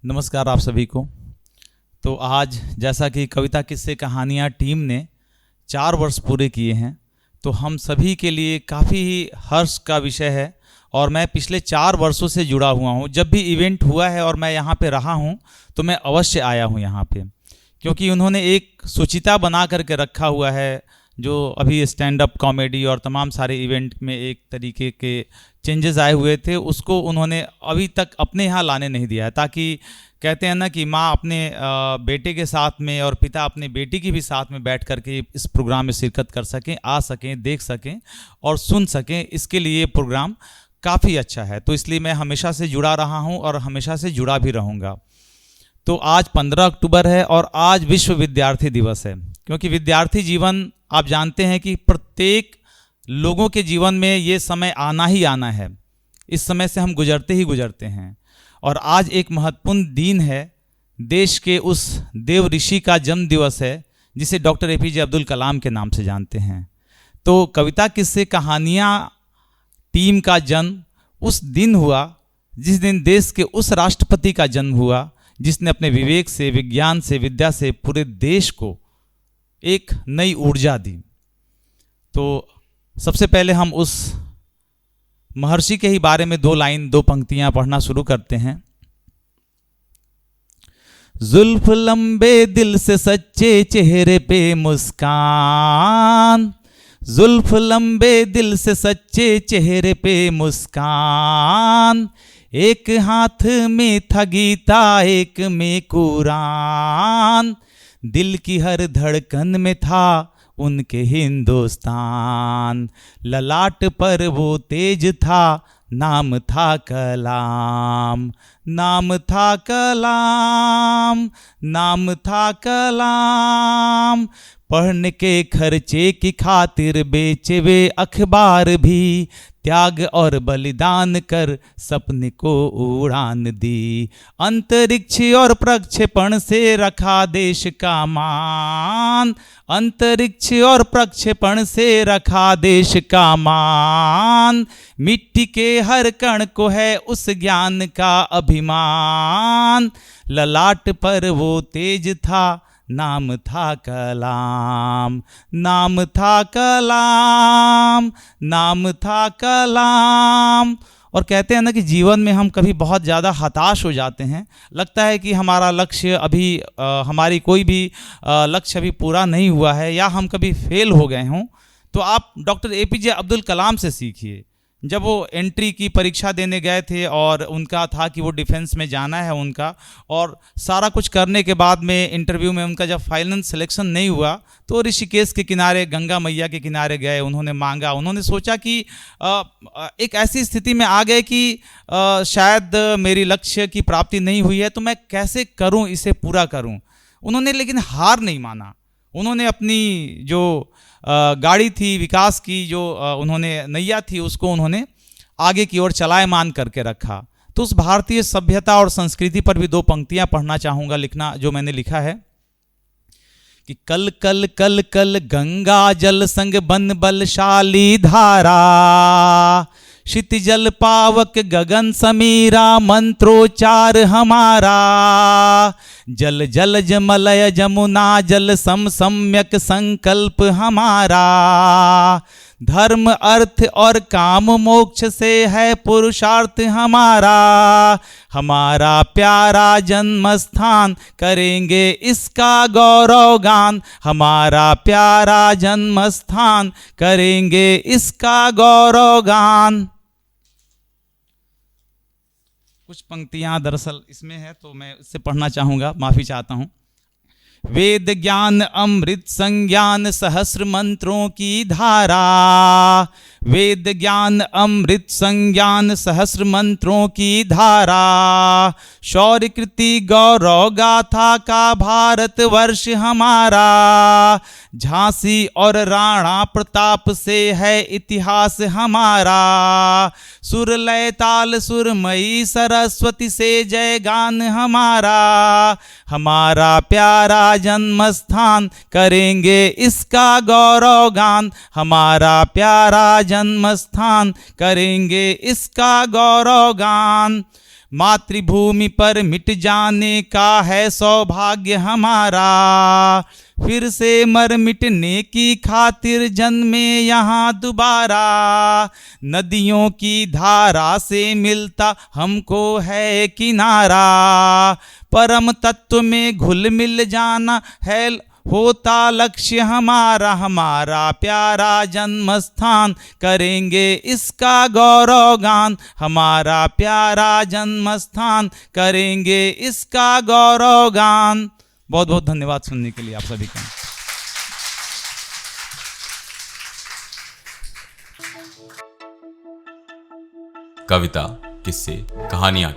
नमस्कार आप सभी को। तो आज जैसा कि कविता किस्से कहानियाँ टीम ने 4 वर्ष पूरे किए हैं, तो हम सभी के लिए काफ़ी हर्ष का विषय है। और मैं पिछले 4 वर्षों से जुड़ा हुआ हूँ। जब भी इवेंट हुआ है और मैं यहाँ पे रहा हूँ तो मैं अवश्य आया हूँ यहाँ पे, क्योंकि उन्होंने एक सूचिता बना करके रखा हुआ है जो अभी स्टैंड अप कॉमेडी और तमाम सारे इवेंट में एक तरीके के चेंजेस आए हुए थे, उसको उन्होंने अभी तक अपने यहाँ लाने नहीं दिया है। ताकि कहते हैं ना कि माँ अपने बेटे के साथ में और पिता अपने बेटी की भी साथ में बैठ करके इस प्रोग्राम में शिरकत कर सकें, आ सकें, देख सकें और सुन सकें। इसके लिए प्रोग्राम काफ़ी अच्छा है, तो इसलिए मैं हमेशा से जुड़ा रहा हूँ और हमेशा से जुड़ा भी रहूँगा। तो आज 15 अक्टूबर है और आज विश्व विद्यार्थी दिवस है, क्योंकि विद्यार्थी जीवन आप जानते हैं कि प्रत्येक लोगों के जीवन में ये समय आना ही आना है। इस समय से हम गुजरते ही गुजरते हैं। और आज एक महत्वपूर्ण दिन है, देश के उस देव ऋषि का जन्म दिवस है जिसे डॉक्टर एपीजे अब्दुल कलाम के नाम से जानते हैं। तो कविता किस्से कहानियाँ टीम का जन्म उस दिन हुआ जिस दिन देश के उस राष्ट्रपति का जन्म हुआ जिसने अपने विवेक से, विज्ञान से, विद्या से पूरे देश को एक नई ऊर्जा दी। तो सबसे पहले हम उस महर्षि के ही बारे में 2 लाइन 2 पंक्तियां पढ़ना शुरू करते हैं। जुल्फ लंबे दिल से सच्चे चेहरे पे मुस्कान, जुल्फ लंबे दिल से सच्चे चेहरे पे मुस्कान, एक हाथ में था गीता एक में कुरान, दिल की हर धड़कन में था उनके हिंदुस्तान, ललाट पर वो तेज था, नाम था कलाम, नाम था कलाम, नाम था कलाम। पढ़ने के खर्चे की खातिर बेचे वे अखबार भी, त्याग और बलिदान कर सपने को उड़ान दी, अंतरिक्ष और प्रक्षेपण से रखा देश का मान, अंतरिक्ष और प्रक्षेपण से रखा देश का मान, मिट्टी के हर कण को है उस ज्ञान का अभिमान, ललाट पर वो तेज था, नाम था कलाम, नाम था कलाम, नाम था कलाम। और कहते हैं ना कि जीवन में हम कभी बहुत ज़्यादा हताश हो जाते हैं, लगता है कि हमारा लक्ष्य अभी हमारी कोई भी लक्ष्य अभी पूरा नहीं हुआ है या हम कभी फेल हो गए हों। तो आप डॉक्टर एपीजे अब्दुल कलाम से सीखिए। जब वो एंट्री की परीक्षा देने गए थे और उनका था कि वो डिफेंस में जाना है उनका, और सारा कुछ करने के बाद में इंटरव्यू में उनका जब फाइनल सिलेक्शन नहीं हुआ तो ऋषिकेश के किनारे गंगा मैया के किनारे गए, उन्होंने मांगा, उन्होंने सोचा कि एक ऐसी स्थिति में आ गए कि शायद मेरी लक्ष्य की प्राप्ति नहीं हुई है तो मैं कैसे करूं, इसे पूरा करूं। उन्होंने लेकिन हार नहीं माना। उन्होंने अपनी जो गाड़ी थी विकास की, जो उन्होंने नैया थी, उसको उन्होंने आगे की ओर चलायमान करके रखा। तो उस भारतीय सभ्यता और संस्कृति पर भी 2 पंक्तियां पढ़ना चाहूँगा, लिखना जो मैंने लिखा है कि कल कल कल कल गंगा जल संग बन बलशाली धारा, क्षितिजल पावक गगन समीरा मंत्रोच्चार हमारा, जल जल जमलय जमुना जल सम सम्यक संकल्प हमारा, धर्म अर्थ और काम मोक्ष से है पुरुषार्थ हमारा, हमारा प्यारा जन्म स्थान करेंगे इसका गौरव गान, हमारा प्यारा जन्म स्थान करेंगे इसका गौरव गान। कुछ पंक्तियां दरअसल इसमें है तो मैं इससे पढ़ना चाहूँगा, माफ़ी चाहता हूँ। वेद ज्ञान अमृत संज्ञान सहस्र मंत्रों की धारा, वेद ज्ञान अमृत संज्ञान सहस्र मंत्रों की धारा, शौर्य कृति गौरव गाथा का भारत वर्ष हमारा, झांसी और राणा प्रताप से है इतिहास हमारा, सुर लय ताल सुरमयी सरस्वती से जय गान हमारा, हमारा प्यारा जन्म स्थान करेंगे इसका गौरव गान, हमारा प्यारा जन्म स्थान करेंगे इसका गौरव गान। मातृभूमि पर मिट जाने का है सौभाग्य हमारा, फिर से मर मिटने की खातिर जन्मे यहाँ दोबारा। नदियों की धारा से मिलता हमको है किनारा, परम तत्व में घुल मिल जाना है होता लक्ष्य हमारा। हमारा प्यारा जन्म स्थान करेंगे इसका गौरव गान, हमारा प्यारा जन्म स्थान करेंगे इसका गौरव गान। बहुत बहुत धन्यवाद सुनने के लिए आप सभी का। कविता, किस्से, कहानियां